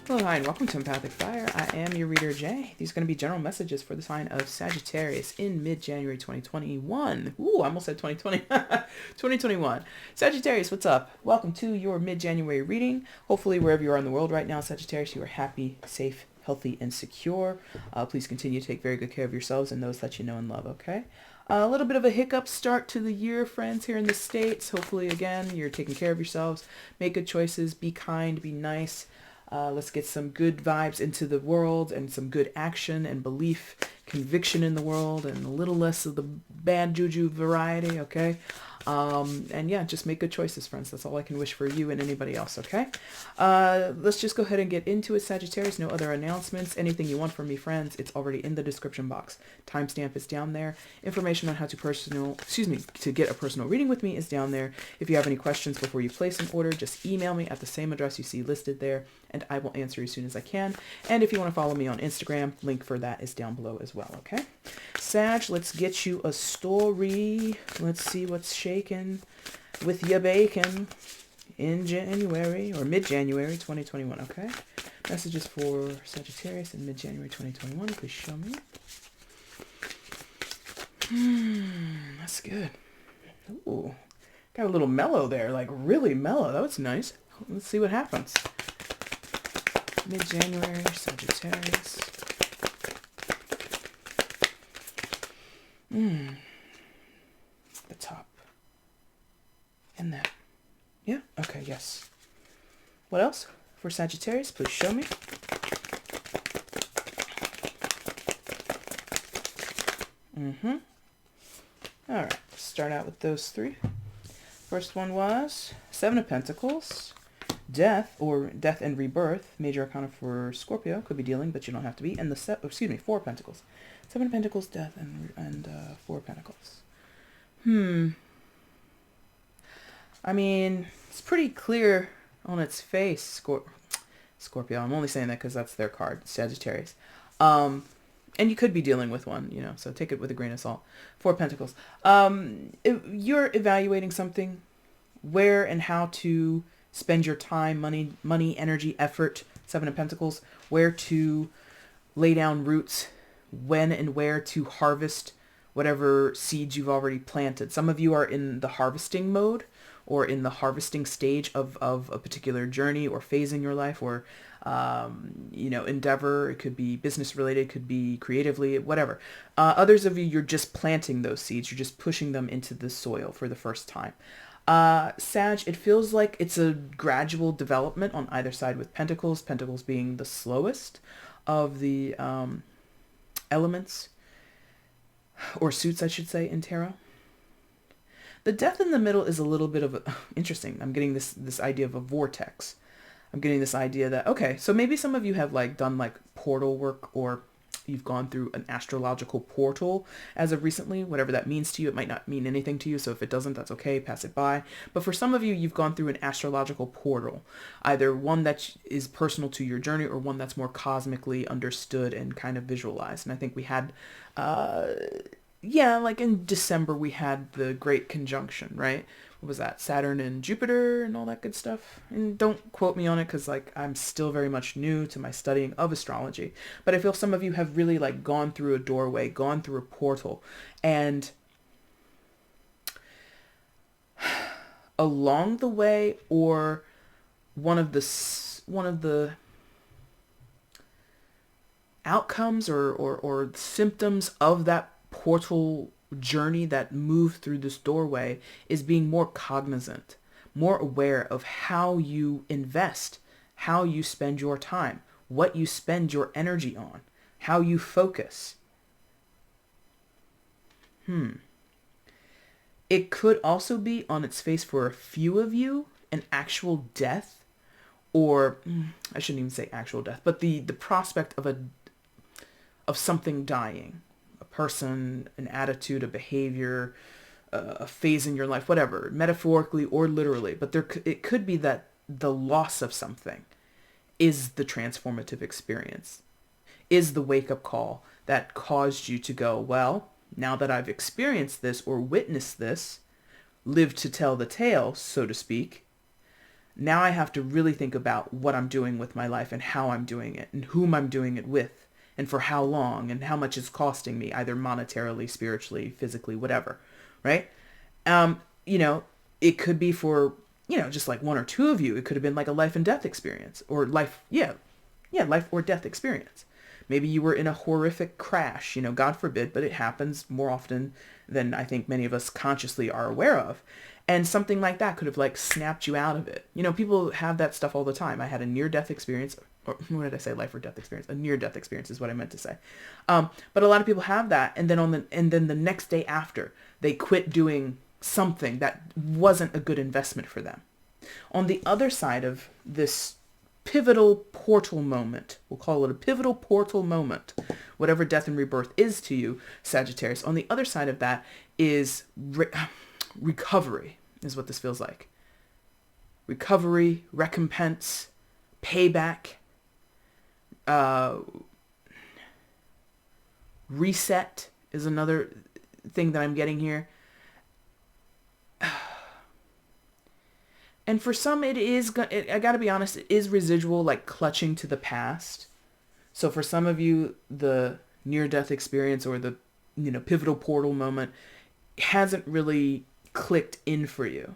Hello, hi, and welcome to EmpathicFire. I am your reader, Jay. These are going to be general messages for the sign of Sagittarius in mid-January 2021. Ooh, I almost said 2020. 2021. Sagittarius, what's up? Welcome to your mid-January reading. Hopefully, wherever you are in the world right now, Sagittarius, you are happy, safe, healthy, and secure. Please continue to take very good care of yourselves and those that you know and love, okay? A little bit of a hiccup start to the year, friends, here in the States. Hopefully, again, you're taking care of yourselves. Make good choices. Be kind. Be nice. Let's get some good vibes into the world and some good action and belief, conviction in the world, and a little less of the bad juju variety, okay? And yeah, just make good choices, friends. That's all I can wish for you and anybody else, okay? Let's just go ahead and get into it, Sagittarius. No other announcements. Anything you want from me, friends, it's already in the description box. Timestamp is down there. Information on how to get a personal reading with me is down there. If you have any questions before you place an order, just email me at the same address you see listed there, and I will answer as soon as I can. And if you want to follow me on Instagram, link for that is down below as well, okay? Sag, let's get you a story. Let's see what's shaking with your bacon in January or mid-January 2021, okay? Messages for Sagittarius in mid-January 2021. Please show me. That's good. Ooh, got a little mellow there, like really mellow. That was nice. Let's see what happens. Mid-January, Sagittarius. The top. And that. Yeah? Okay, yes. What else for Sagittarius? Please show me. Alright, let's start out with those three. First one was Seven of Pentacles. Death, or death and rebirth, major arcana for Scorpio, could be dealing, but you don't have to be. And the Four of Pentacles. Seven of Pentacles, death, and Four of Pentacles. I mean, it's pretty clear on its face, Scorpio. I'm only saying that because that's their card, Sagittarius. And you could be dealing with one, you know, so take it with a grain of salt. Four of Pentacles. You're evaluating something, where and how to spend your time, money, energy, effort. Seven of Pentacles. Where to lay down roots, when and where to harvest whatever seeds you've already planted. Some of you are in the harvesting mode or in the harvesting stage of a particular journey or phase in your life, or endeavor. It could be business related, could be creatively, whatever. Others of you, you're just planting those seeds. You're just pushing them into the soil for the first time. Sag, it feels like it's a gradual development on either side with Pentacles. Pentacles being the slowest of the elements, or suits, I should say, in tarot. The death in the middle is a little bit of interesting. I'm getting this idea of a vortex. I'm getting this idea that, okay, so maybe some of you have done portal work, or you've gone through an astrological portal as of recently, whatever that means to you. It might not mean anything to you, so if it doesn't, that's okay, pass it by. But for some of you, you've gone through an astrological portal, either one that is personal to your journey or one that's more cosmically understood and kind of visualized. And I think we had, in December, we had the Great Conjunction, right? What was that? Saturn and Jupiter and all that good stuff. And don't quote me on it because I'm still very much new to my studying of astrology. But I feel some of you have really gone through a doorway, gone through a portal, and along the way, or one of the outcomes or symptoms of that portal journey that moved through this doorway is being more cognizant, more aware of how you invest, how you spend your time, what you spend your energy on, how you focus. It could also be on its face for a few of you an actual death, or I shouldn't even say actual death, but the prospect of something dying. Person, an attitude, a behavior, a phase in your life, whatever, metaphorically or literally. But it could be that the loss of something is the transformative experience, is the wake-up call that caused you to go, well, now that I've experienced this or witnessed this, lived to tell the tale, so to speak, Now I have to really think about what I'm doing with my life and how I'm doing it and whom I'm doing it with and for how long and how much it's costing me, either monetarily, spiritually, physically, whatever, right? You know, it could be for, you know, just like one or two of you. It could have been like a life and death experience or life or death experience. Maybe you were in a horrific crash, you know, God forbid, but it happens more often than I think many of us consciously are aware of. And something like that could have like snapped you out of it. You know, people have that stuff all the time. I had a near-death experience, or what did I say? Life or death experience. A near-death experience is what I meant to say. But a lot of people have that, and then the next day after, they quit doing something that wasn't a good investment for them. On the other side of this pivotal portal moment, we'll call it a pivotal portal moment, whatever death and rebirth is to you, Sagittarius. On the other side of that is recovery, is what this feels like. Recovery, recompense, payback, reset is another thing that I'm getting here. And for some, I gotta be honest, it is residual, like clutching to the past. So for some of you, the near-death experience or the, you know, pivotal portal moment hasn't really clicked in for you.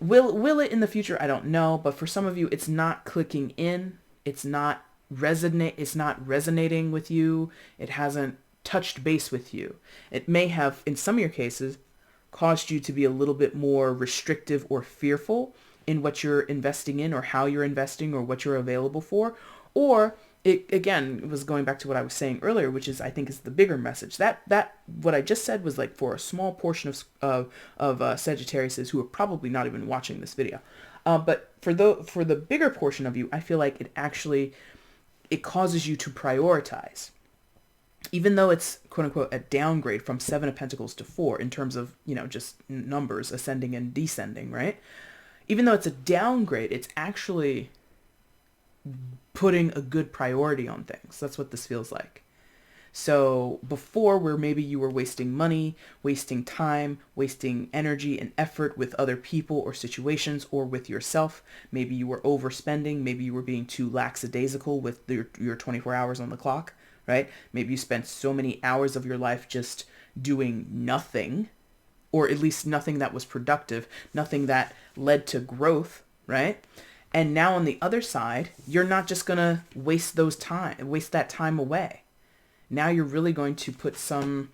Will it in the future? I don't know. But for some of you, it's not clicking in. It's not resonating with you. It hasn't touched base with you. It may have, in some of your cases, caused you to be a little bit more restrictive or fearful in what you're investing in or how you're investing or what you're available for. Or it was going back to what I was saying earlier, which is, I think, is the bigger message. That what I just said was like for a small portion of Sagittariuses who are probably not even watching this video. But for the bigger portion of you, I feel like it causes you to prioritize. Even though it's, quote unquote, a downgrade from 7 of Pentacles to 4 in terms of, you know, just numbers, ascending and descending, right? Even though it's a downgrade, it's actually putting a good priority on things. That's what this feels like. So before, where maybe you were wasting money, wasting time, wasting energy and effort with other people or situations or with yourself, maybe you were overspending, maybe you were being too lackadaisical with your 24 hours on the clock. Right? Maybe you spent so many hours of your life just doing nothing, or at least nothing that was productive, nothing that led to growth, right? And now on the other side, you're not just going to waste that time away. Now you're really going to put some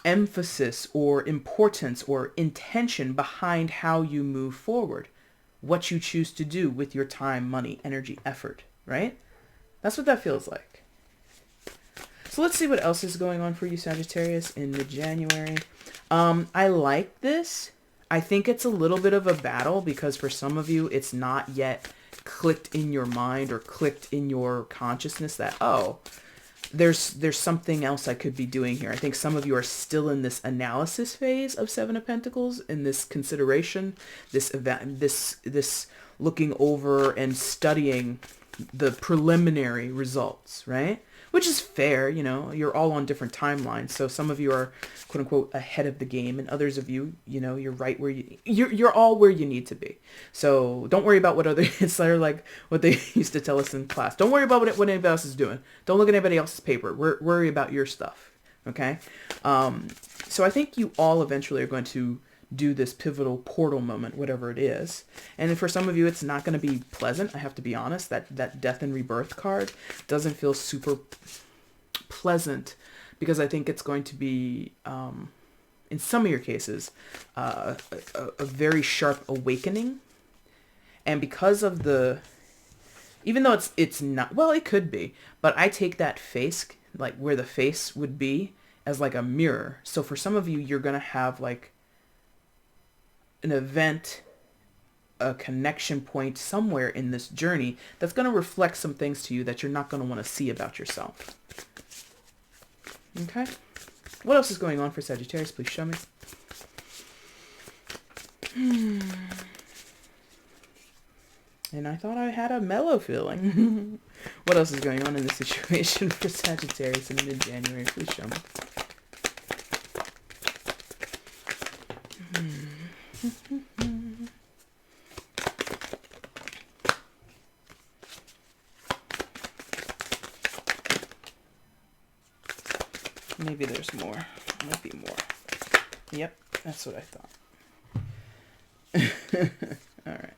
emphasis or importance or intention behind how you move forward, what you choose to do with your time, money, energy, effort, right? That's what that feels like. So let's see what else is going on for you, Sagittarius, in mid-January. I like this. I think it's a little bit of a battle because for some of you, it's not yet clicked in your mind or clicked in your consciousness that, oh, there's something else I could be doing here. I think some of you are still in this analysis phase of 7 of Pentacles, in this consideration, this event, this looking over and studying the preliminary results, right? Which is fair, you know, you're all on different timelines. So some of you are, quote unquote, ahead of the game, and others of you, you know, you're right where you're all where you need to be. So don't worry about what it's like what they used to tell us in class. Don't worry about what anybody else is doing. Don't look at anybody else's paper. Worry about your stuff. Okay. So I think you all eventually are going to do this pivotal portal moment, whatever it is. And for some of you, it's not going to be pleasant. I have to be honest, that death and rebirth card doesn't feel super pleasant because I think it's going to be, in some of your cases, a very sharp awakening. And because of even though it's not, well, it could be, but I take that face, like where the face would be, as like a mirror. So for some of you, you're going to have like an event, a connection point somewhere in this journey that's going to reflect some things to you that you're not going to want to see about yourself. Okay. What else is going on for Sagittarius? Please show me. And I thought I had a mellow feeling. What else is going on in this situation for Sagittarius in mid-January? Please show me. Maybe there's more. Might be more. Yep, that's what I thought. All right.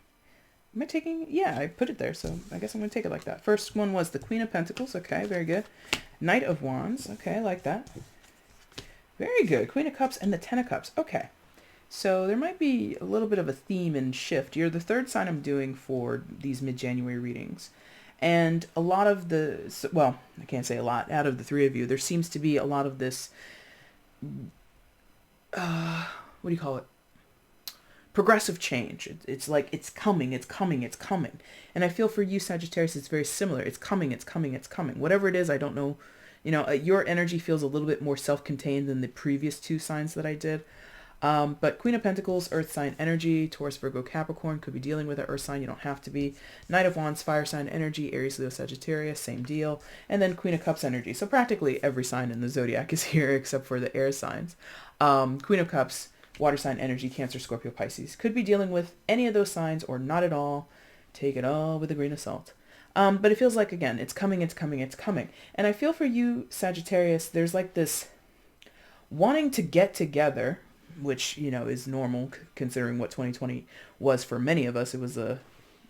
Am I taking? Yeah, I put it there, so I guess I'm going to take it like that. First one was the Queen of Pentacles. Okay, very good. Knight of Wands. Okay, I like that. Very good. Queen of Cups and the Ten of Cups. Okay. So there might be a little bit of a theme and shift. You're the third sign I'm doing for these mid-January readings. And a lot of the, well, I can't say a lot, out of the three of you, there seems to be a lot of this, what do you call it? Progressive change. It's like, it's coming, it's coming, it's coming. And I feel for you, Sagittarius, it's very similar. It's coming, it's coming, it's coming. Whatever it is, I don't know. You know, your energy feels a little bit more self-contained than the previous two signs that I did. But Queen of Pentacles, Earth sign energy, Taurus, Virgo, Capricorn, could be dealing with an Earth sign. You don't have to be. Knight of Wands, fire sign energy, Aries, Leo, Sagittarius, same deal. And then Queen of Cups energy. So practically every sign in the zodiac is here except for the air signs. Queen of Cups, water sign energy, Cancer, Scorpio, Pisces. Could be dealing with any of those signs or not at all. Take it all with a grain of salt. But it feels like, again, it's coming, it's coming, it's coming. And I feel for you, Sagittarius, there's like this wanting to get together, which, you know, is normal considering what 2020 was for many of us. It was a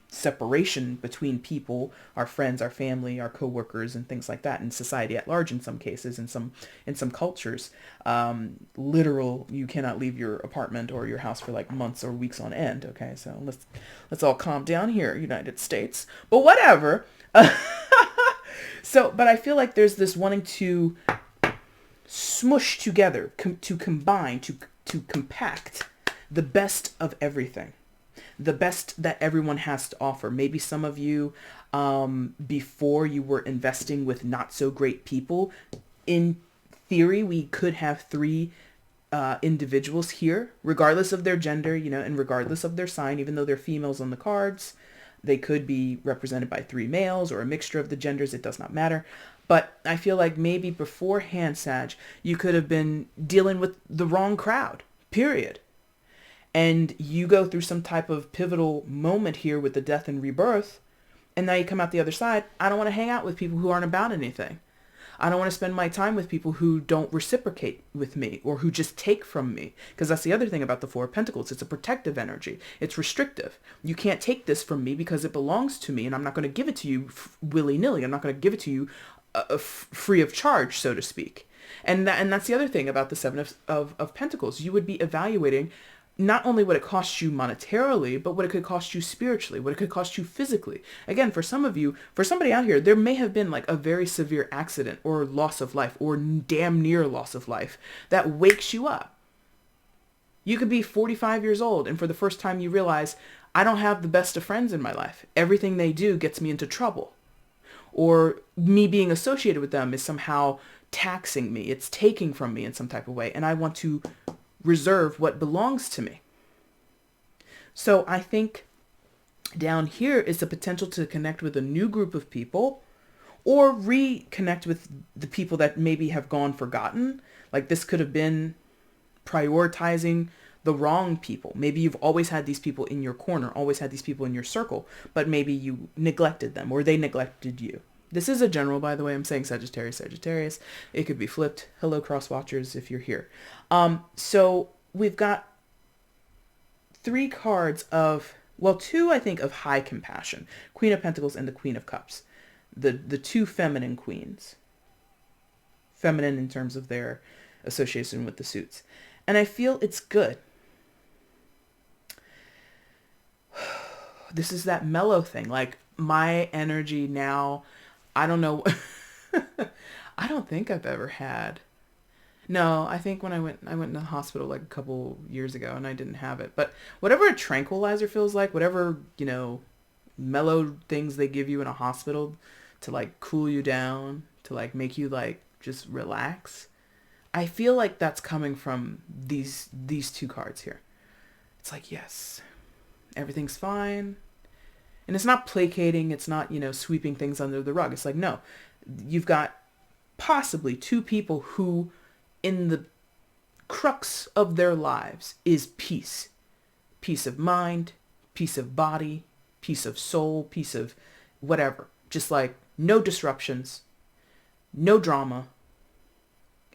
separation between people, our friends, our family, our coworkers, and things like that, and society at large in some cases, in some cultures. Literal, you cannot leave your apartment or your house for like months or weeks on end. Okay, so let's all calm down here, United States. But whatever. But I feel like there's this wanting to smush together, to combine, to compact the best of everything, the best that everyone has to offer. Maybe some of you, before you were investing with not so great people. In theory, we could have three individuals here, regardless of their gender, you know, and regardless of their sign, even though they're females on the cards. They could be represented by three males or a mixture of the genders. It does not matter. But I feel like maybe beforehand, Sag, you could have been dealing with the wrong crowd, period. And you go through some type of pivotal moment here with the death and rebirth. And now you come out the other side. I don't want to hang out with people who aren't about anything. I don't want to spend my time with people who don't reciprocate with me or who just take from me. Because that's the other thing about the Four of Pentacles. It's a protective energy. It's restrictive. You can't take this from me because it belongs to me and I'm not going to give it to you willy-nilly. I'm not going to give it to you free of charge, so to speak. And that's the other thing about the Seven of Pentacles. You would be evaluating not only what it costs you monetarily, but what it could cost you spiritually, what it could cost you physically. Again, for some of you, for somebody out here, there may have been like a very severe accident or loss of life or damn near loss of life that wakes you up. You could be 45 years old and for the first time you realize, I don't have the best of friends in my life. Everything they do gets me into trouble. Or me being associated with them is somehow taxing me. It's taking from me in some type of way. And I want to reserve what belongs to me. So I think down here is the potential to connect with a new group of people or reconnect with the people that maybe have gone forgotten. Like this could have been prioritizing the wrong people. Maybe you've always had these people in your corner, always had these people in your circle, but maybe you neglected them or they neglected you. This is a general, by the way. I'm saying Sagittarius, Sagittarius. It could be flipped. Hello, cross watchers, if you're here. So we've got three cards of, well, two, I think, of high compassion. Queen of Pentacles and the Queen of Cups. The two feminine queens. Feminine in terms of their association with the suits. And I feel it's good. This is that mellow thing. Like my energy now, I don't know. I don't think I've ever had. No, I think when I went in the hospital like a couple years ago and I didn't have it. But whatever a tranquilizer feels like, whatever, you know, mellow things they give you in a hospital to like cool you down, to like make you like just relax. I feel like that's coming from these two cards here. It's like, yes, everything's fine. And it's not placating. It's not, you know, sweeping things under the rug. It's like, no, you've got possibly two people who in the crux of their lives is peace. Peace of mind, peace of body, peace of soul, peace of whatever. Just like no disruptions, no drama,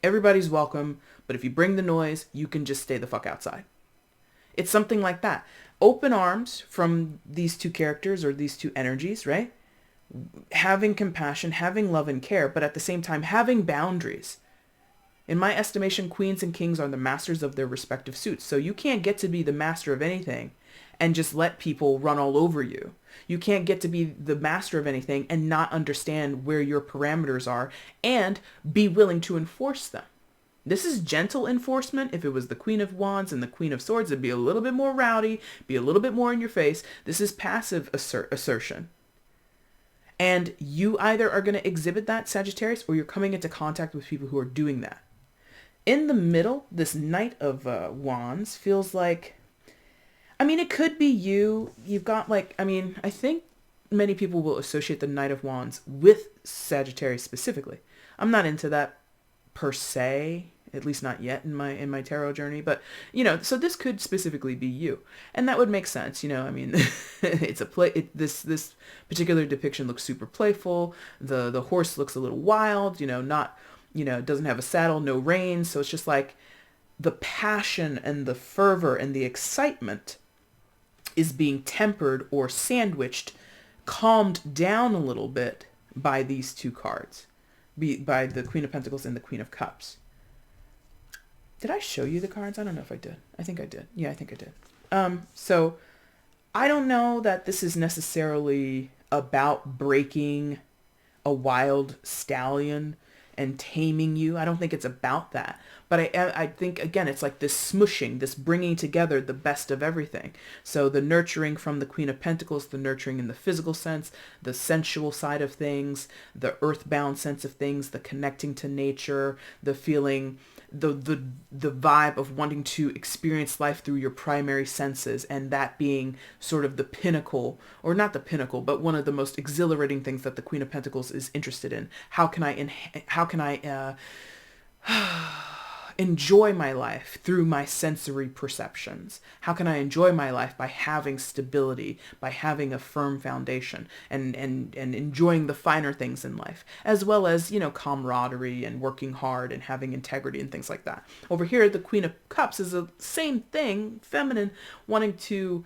Everybody's welcome, but if you bring the noise, you can just stay the fuck outside. It's something like that. Open arms from these two characters or these two energies, right? Having compassion, having love and care, but at the same time having boundaries. In my estimation, queens and kings are the masters of their respective suits. So you can't get to be the master of anything and just let people run all over you. You can't get to be the master of anything and not understand where your parameters are and be willing to enforce them. This is gentle enforcement. If it was the Queen of Wands and the Queen of Swords, it'd be a little bit more rowdy, be a little bit more in your face. This is passive assertion. And you either are going to exhibit that, Sagittarius, or you're coming into contact with people who are doing that. In the middle, this Knight of Wands feels like, I mean, it could be you. You've got like, I mean, I think many people will associate the Knight of Wands with Sagittarius specifically. I'm not into that per se, at least not yet in my tarot journey, but you know, so this could specifically be you, and that would make sense. You know, I mean, it's a play. This particular depiction looks super playful. The horse looks a little wild. You know, not, you know, doesn't have a saddle, no reins, so it's just like the passion and the fervor and the excitement is being tempered or sandwiched, calmed down a little bit by these two cards, by the Queen of Pentacles and the Queen of Cups. Did I show you the cards? I don't know if I did. I think I did. Yeah, I think I did. So I don't know that this is necessarily about breaking a wild stallion and taming you. I don't think it's about that. But I think, again, it's like this smushing, this bringing together the best of everything. So the nurturing from the Queen of Pentacles, the nurturing in the physical sense, the sensual side of things, the earthbound sense of things, the connecting to nature, the feeling, the vibe of wanting to experience life through your primary senses, and that being sort of the pinnacle, or not the pinnacle, but one of the most exhilarating things that the Queen of Pentacles is interested in. How can I enjoy my life through my sensory perceptions? How can I enjoy my life by having stability, by having a firm foundation, and enjoying the finer things in life, as well as, you know, camaraderie and working hard and having integrity and things like that. Over here, the Queen of Cups is the same thing, feminine, wanting to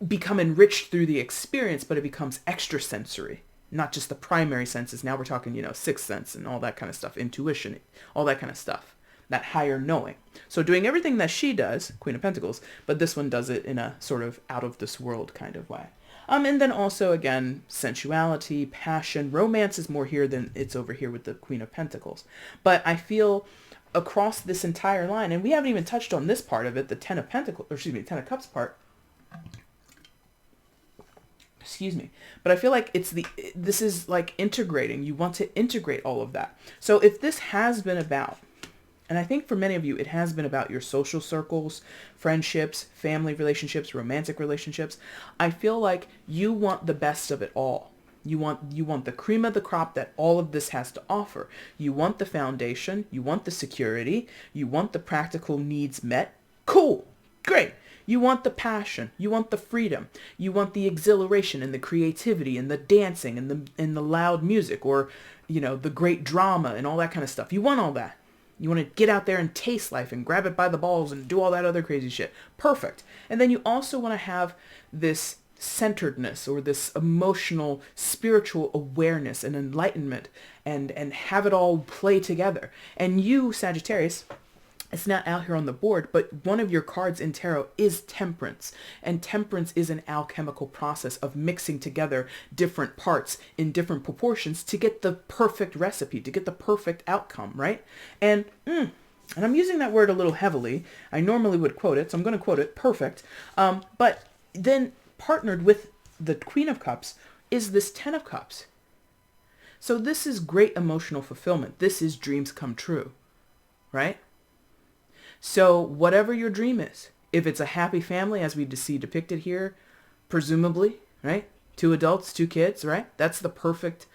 become enriched through the experience, but it becomes extrasensory. Not just the primary senses. Now we're talking, you know, sixth sense and all that kind of stuff, intuition, all that kind of stuff. That higher knowing. So doing everything that she does, Queen of Pentacles, but this one does it in a sort of out of this world kind of way. And then also, again, sensuality, passion, romance is more here than it's over here with the Queen of Pentacles. But I feel across this entire line, and we haven't even touched on this part of it, the Ten of Pentacles, or excuse me, Ten of Cups part. Excuse me. But I feel like this is like integrating. You want to integrate all of that. So if this has been about, and I think for many of you, it has been about your social circles, friendships, family relationships, romantic relationships. I feel like you want the best of it all. You want the cream of the crop that all of this has to offer. You want the foundation. You want the security. You want the practical needs met. Cool. Great. You want the passion. You want the freedom. You want the exhilaration and the creativity and the dancing and the loud music, or, you know, the great drama and all that kind of stuff. You want all that. You want to get out there and taste life and grab it by the balls and do all that other crazy shit. Perfect. And then you also want to have this centeredness or this emotional, spiritual awareness and enlightenment and have it all play together. And you, Sagittarius, it's not out here on the board, but one of your cards in tarot is temperance. And temperance is an alchemical process of mixing together different parts in different proportions to get the perfect recipe, to get the perfect outcome, right? And I'm using that word a little heavily. I normally would quote it, so I'm going to quote it, perfect. But then partnered with the Queen of Cups is this Ten of Cups. So this is great emotional fulfillment. This is dreams come true, right? So whatever your dream is, if it's a happy family, as we see depicted here, presumably, right? 2 adults, 2 kids, right? That's the perfect,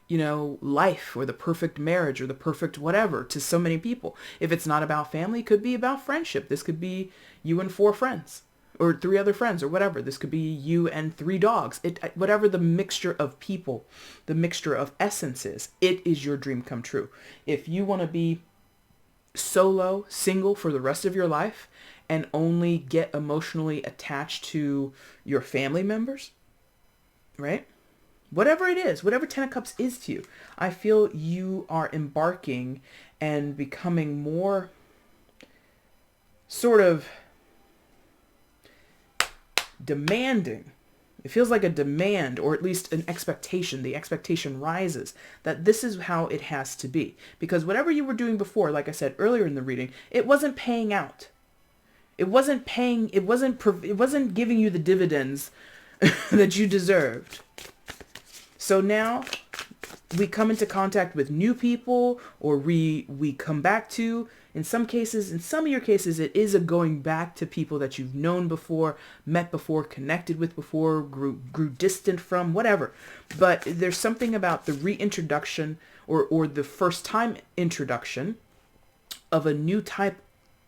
you know, life, or the perfect marriage, or the perfect whatever to so many people. If it's not about family, it could be about friendship. This could be you and 4 friends, or 3 other friends, or whatever. This could be you and 3 dogs. Whatever the mixture of people, the mixture of essences, it is your dream come true. If you want to be solo, single for the rest of your life and only get emotionally attached to your family members, right? Whatever it is, whatever Ten of Cups is to you, I feel you are embarking and becoming more sort of demanding. It feels like a demand, or at least an expectation. The expectation rises that this is how it has to be. Because whatever you were doing before, like I said earlier in the reading, it wasn't paying out. It wasn't giving you the dividends that you deserved. So now we come into contact with new people, or we come back to, in some of your cases, it is a going back to people that you've known before, met before, connected with before, grew distant from, whatever. But there's something about the reintroduction or the first time introduction of a new type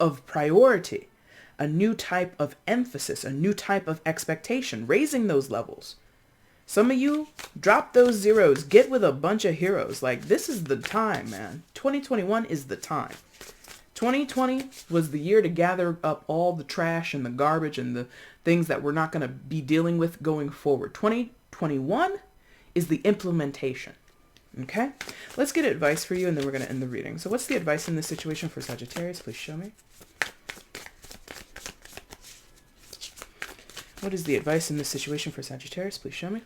of priority, a new type of emphasis, a new type of expectation, raising those levels. Some of you, drop those zeros, get with a bunch of heroes. Like, this is the time, man. 2021 is the time. 2020 was the year to gather up all the trash and the garbage and the things that we're not going to be dealing with going forward. 2021 is the implementation. Okay? Let's get advice for you, and then we're going to end the reading. So what's the advice in this situation for Sagittarius? Please show me. What is the advice in this situation for Sagittarius? Please show me.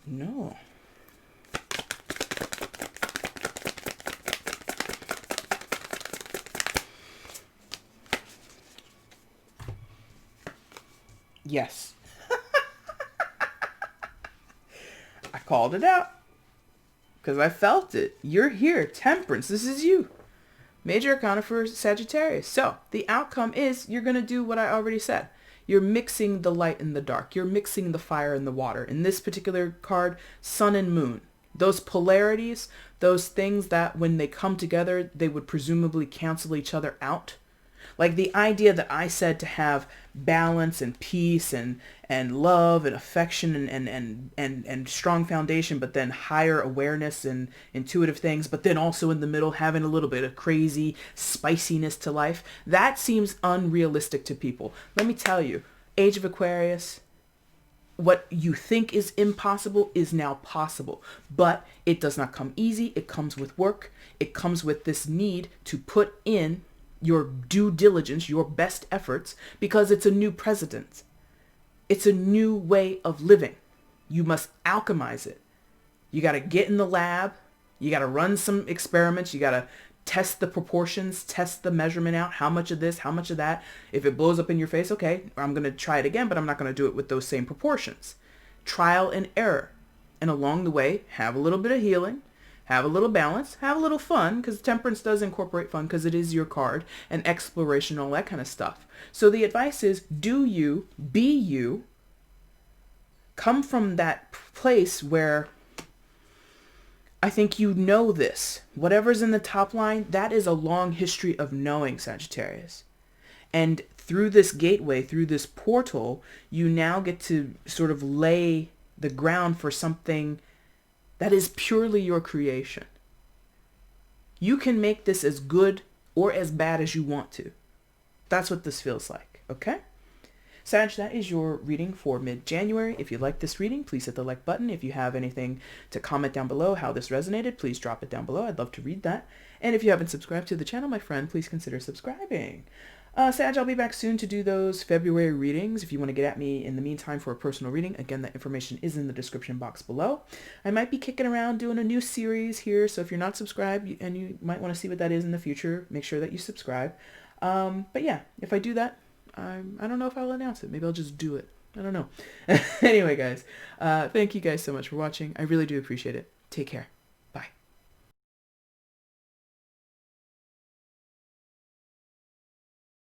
No. Yes. I called it out because I felt it. You're here. Temperance. This is you. Major Arcana for Sagittarius. So the outcome is you're going to do what I already said. You're mixing the light and the dark. You're mixing the fire and the water. In this particular card, sun and moon. Those polarities, those things that when they come together, they would presumably cancel each other out. Like the idea that I said to have balance and peace and love and affection and strong foundation, but then higher awareness and intuitive things, but then also in the middle having a little bit of crazy spiciness to life. That seems unrealistic to people. Let me tell you, Age of Aquarius, what you think is impossible is now possible, but it does not come easy. It comes with work. It comes with this need to put in your due diligence, your best efforts, because it's a new president. It's a new way of living. You must alchemize it. You got to get in the lab. You got to run some experiments. You got to test the proportions, test the measurement out. How much of this, how much of that? If it blows up in your face, okay, I'm going to try it again, but I'm not going to do it with those same proportions. Trial and error. And along the way, have a little bit of healing. Have a little balance, have a little fun, because Temperance does incorporate fun because it is your card, and exploration, all that kind of stuff. So the advice is, do you, be you, come from that place where I think you know this. Whatever's in the top line, that is a long history of knowing, Sagittarius. And through this gateway, through this portal, you now get to sort of lay the ground for something that is purely your creation. You can make this as good or as bad as you want to. That's what this feels like, okay? Sag, that is your reading for mid-January. If you like this reading, please hit the like button. If you have anything to comment down below how this resonated, please drop it down below. I'd love to read that. And if you haven't subscribed to the channel, my friend, please consider subscribing. Sag, I'll be back soon to do those February readings. If you want to get at me in the meantime for a personal reading, again, that information is in the description box below. I might be kicking around doing a new series here, so if you're not subscribed and you might want to see what that is in the future, make sure that you subscribe. But yeah, if I do that, I don't know if I'll announce it. Maybe I'll just do it. I don't know. Anyway, guys, thank you guys so much for watching. I really do appreciate it. Take care.